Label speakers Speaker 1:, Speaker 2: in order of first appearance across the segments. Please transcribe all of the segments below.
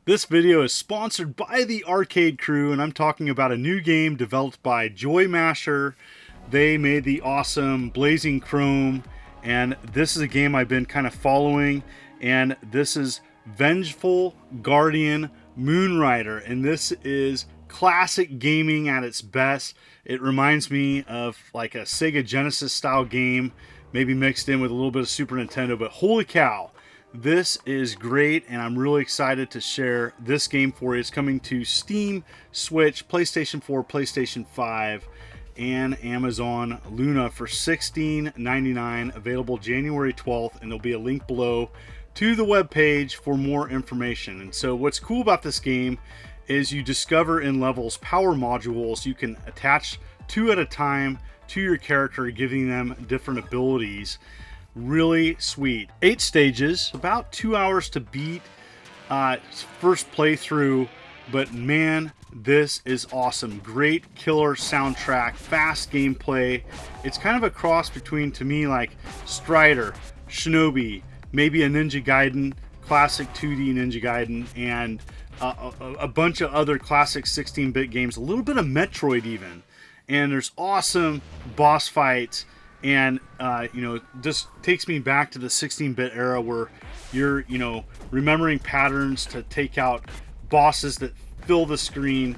Speaker 1: This video is sponsored by the Arcade Crew, and I'm talking about a new game developed by Joy Masher. They made the awesome Blazing Chrome, and this is a game I've been kind of following, and this is Vengeful Guardian Moonrider, and this is classic gaming at its best. It reminds me of like a Sega Genesis style game, maybe mixed in with a little bit of Super Nintendo, but holy cow. This is great, and I'm really excited to share this game for you. It's coming to Steam, Switch, PlayStation 4, PlayStation 5, and Amazon Luna for $16.99, available January 12th, and there'll be a link below to the web page for more information. And so what's cool about this game is you discover in levels power modules you can attach 2 at a time to your character, giving them different abilities. Really sweet. 8 stages, about 2 hours to beat first playthrough, but man, this is awesome. Great killer soundtrack, fast gameplay. It's kind of a cross between, to me, like Strider, Shinobi, maybe a Ninja Gaiden, classic 2D Ninja Gaiden, and a bunch of other classic 16-bit games, a little bit of Metroid even. And there's awesome boss fights. And, just takes me back to the 16-bit era where you're, remembering patterns to take out bosses that fill the screen.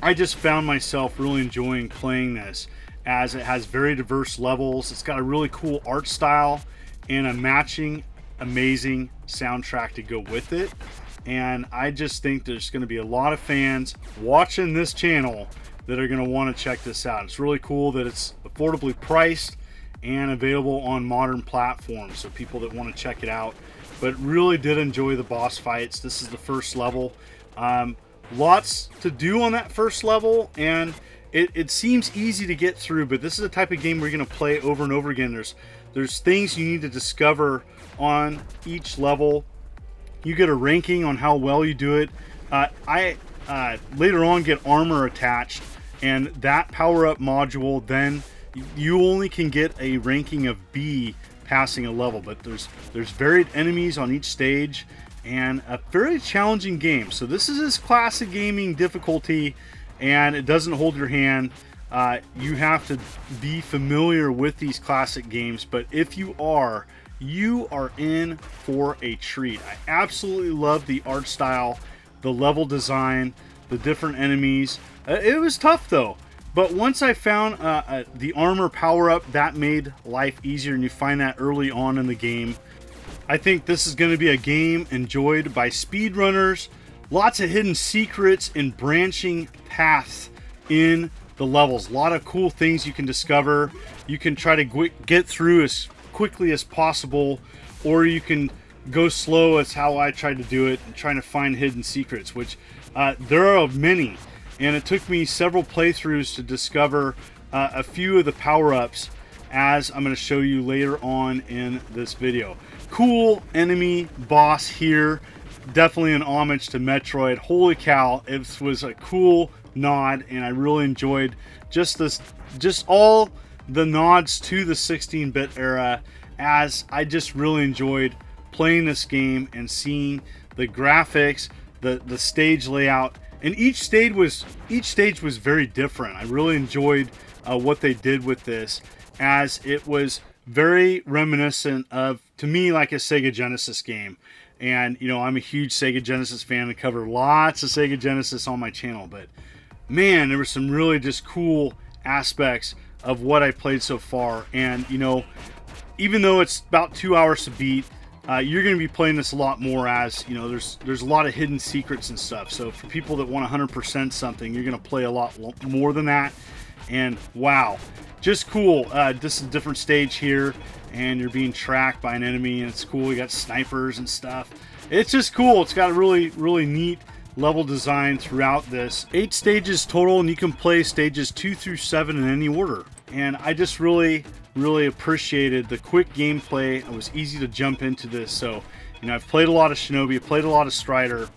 Speaker 1: I just found myself really enjoying playing this, as it has very diverse levels. It's got a really cool art style and a matching, amazing soundtrack to go with it. And I just think there's going to be a lot of fans watching this channel that are going to want to check this out. It's really cool that it's affordably priced and available on modern platforms, so people that want to check it out. But really did enjoy the boss fights. This is the first level. Lots to do on that first level, and it seems easy to get through, but this is the type of game we're going to play over and over again. There's things you need to discover on each level. You get a ranking on how well you do it. I later on get armor attached, and that power-up module, then you only can get a ranking of B passing a level, but there's varied enemies on each stage and a very challenging game. So this is classic gaming difficulty, and it doesn't hold your hand. You have to be familiar with these classic games, but if you are in for a treat. I absolutely love the art style, the level design, the different enemies. It was tough though. But once I found the armor power-up, that made life easier, and you find that early on in the game. I think this is going to be a game enjoyed by speedrunners. Lots of hidden secrets and branching paths in the levels. A lot of cool things you can discover. You can try to get through as quickly as possible, or you can go slow, as how I tried to do it, and trying to find hidden secrets, which there are many. And it took me several playthroughs to discover a few of the power-ups, as I'm going to show you later on in this video. Cool enemy boss here. Definitely an homage to Metroid. Holy cow, it was a cool nod, and I really enjoyed just all the nods to the 16-bit era, as I just really enjoyed playing this game and seeing the graphics, the stage layout. And each stage was very different. I really enjoyed what they did with this, as it was very reminiscent of, to me, like a Sega Genesis game. And I'm a huge Sega Genesis fan. I cover lots of Sega Genesis on my channel, but man, there were some really just cool aspects of what I played so far. And even though it's about 2 hours to beat, you're going to be playing this a lot more, as there's a lot of hidden secrets and stuff. So for people that want 100% something, you're going to play a lot more than that. And wow, just cool. This is a different stage here, and you're being tracked by an enemy, and it's cool. You got snipers and stuff. It's just cool. It's got a really, really neat level design throughout this. 8 stages total, and you can play stages 2 through 7 in any order. And I just really appreciated the quick gameplay. It was easy to jump into this. So I've played a lot of Shinobi, I've played a lot of Strider,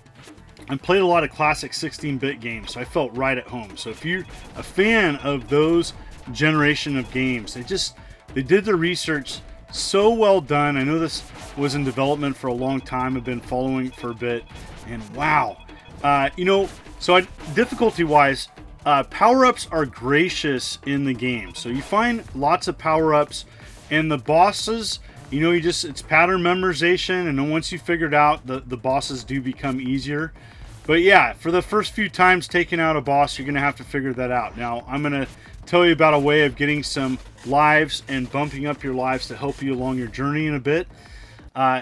Speaker 1: I played a lot of classic 16-bit games, so I felt right at home. So if you're a fan of those generation of games, they did the research so well done. I know this was in development for a long time. I've been following it for a bit, and wow. You know, so difficulty-wise, power-ups are gracious in the game. So you find lots of power-ups, and the bosses, you know, it's pattern memorization, and then once you figure it out, the bosses do become easier. But yeah, for the first few times taking out a boss, you're going to have to figure that out. Now, I'm going to tell you about a way of getting some lives and bumping up your lives to help you along your journey in a bit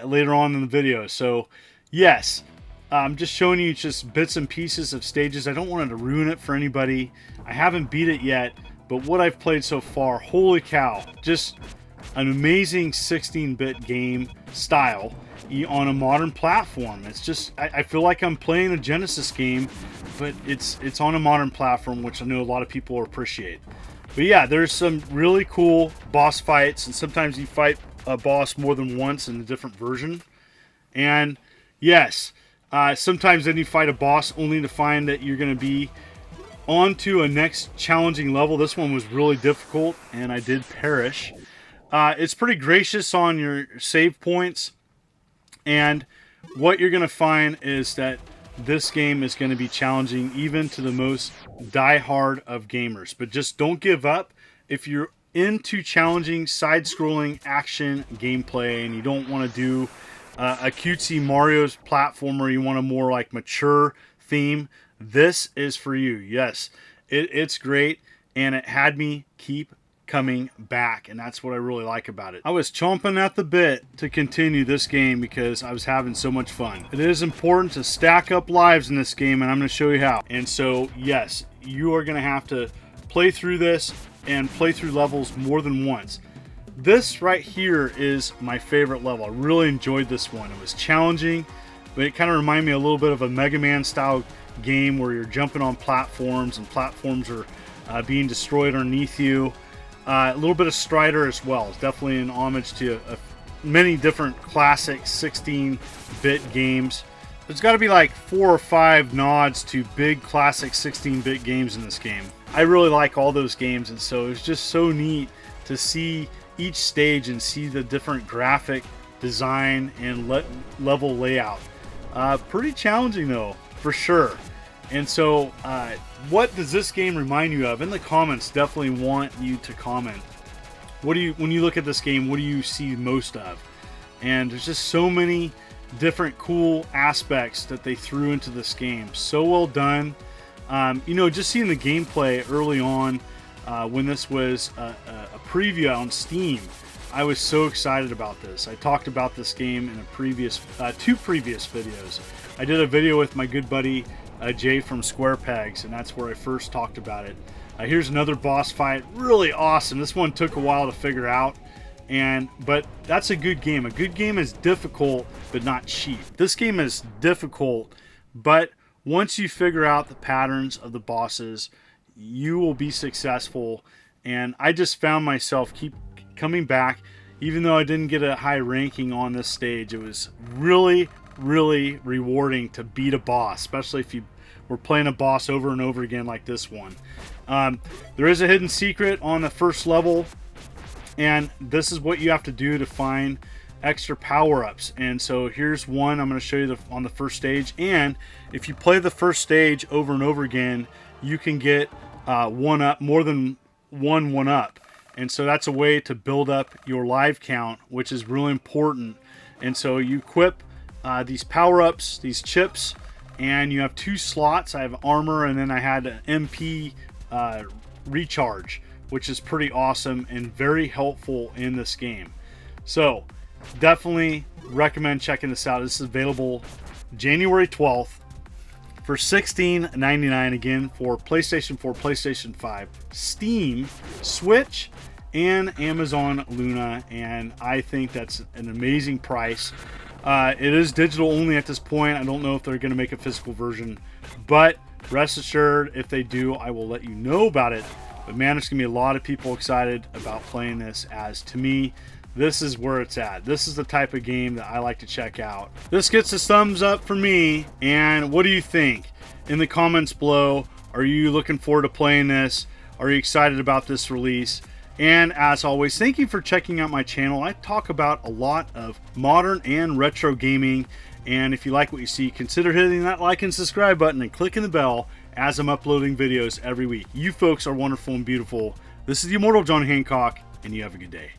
Speaker 1: later on in the video. So, yes, I'm just showing you just bits and pieces of stages. I don't want to ruin it for anybody. I haven't beat it yet, but what I've played so far, holy cow, just an amazing 16-bit game style on a modern platform. It's just, I feel like I'm playing a Genesis game, but it's on a modern platform, which I know a lot of people appreciate. But yeah, there's some really cool boss fights, and sometimes you fight a boss more than once in a different version. And yes, sometimes then you fight a boss only to find that you're going to be on to a next challenging level. This one was really difficult, and I did perish. It's pretty gracious on your save points, and what you're going to find is that this game is going to be challenging even to the most die-hard of gamers. But just don't give up. If you're into challenging side-scrolling action gameplay and you don't want to do a cutesy Mario's platformer, you want a more like mature theme, this is for you. Yes, it's great, and it had me keep coming back, and that's what I really like about it. I was chomping at the bit to continue this game because I was having so much fun. It is important to stack up lives in this game, and I'm going to show you how. And so yes, you are going to have to play through this and play through levels more than once. This right here is my favorite level. I really enjoyed this one. It was challenging, but it kind of reminded me a little bit of a Mega Man style game where you're jumping on platforms and platforms are being destroyed underneath you. A little bit of Strider as well. It's definitely an homage to many different classic 16-bit games. There's got to be like 4 or 5 nods to big classic 16-bit games in this game. I really like all those games, and so it's just so neat to see each stage and see the different graphic design and level layout. Pretty challenging though, for sure. And so, what does this game remind you of? In the comments, definitely want you to comment. When you look at this game, what do you see most of? And there's just so many different cool aspects that they threw into this game. So well done. You know, just seeing the gameplay early on, when this was a preview on Steam, I was so excited about this. I talked about this game in a two previous videos. I did a video with my good buddy Jay from Square Pegs, and that's where I first talked about it. Here's another boss fight, really awesome. This one took a while to figure out, but that's a good game. A good game is difficult, but not cheap. This game is difficult, but once you figure out the patterns of the bosses, you will be successful. And I just found myself keep coming back, even though I didn't get a high ranking on this stage. It was really rewarding to beat a boss, especially if you were playing a boss over and over again like this one. There is a hidden secret on the first level, and this is what you have to do to find extra power-ups. And so here's one I'm going to show you on the first stage, and if you play the first stage over and over again, you can get one up, more than one up. And so that's a way to build up your live count, which is really important. And so you equip these power-ups, these chips, and you have 2 slots. I have armor, and then I had an MP recharge, which is pretty awesome and very helpful in this game. So definitely recommend checking this out. This is available January 12th for $16.99, again, for PlayStation 4, PlayStation 5, Steam, Switch, and Amazon Luna, and I think that's an amazing price. It is digital only at this point. I don't know if they're going to make a physical version, but rest assured, if they do, I will let you know about it. But man, there's going to be a lot of people excited about playing this, as to me, this is where it's at. This is the type of game that I like to check out. This gets a thumbs up for me, and what do you think? In the comments below, are you looking forward to playing this? Are you excited about this release? And as always, thank you for checking out my channel. I talk about a lot of modern and retro gaming. And if you like what you see, consider hitting that like and subscribe button and clicking the bell as I'm uploading videos every week. You folks are wonderful and beautiful. This is the Immortal John Hancock, and you have a good day.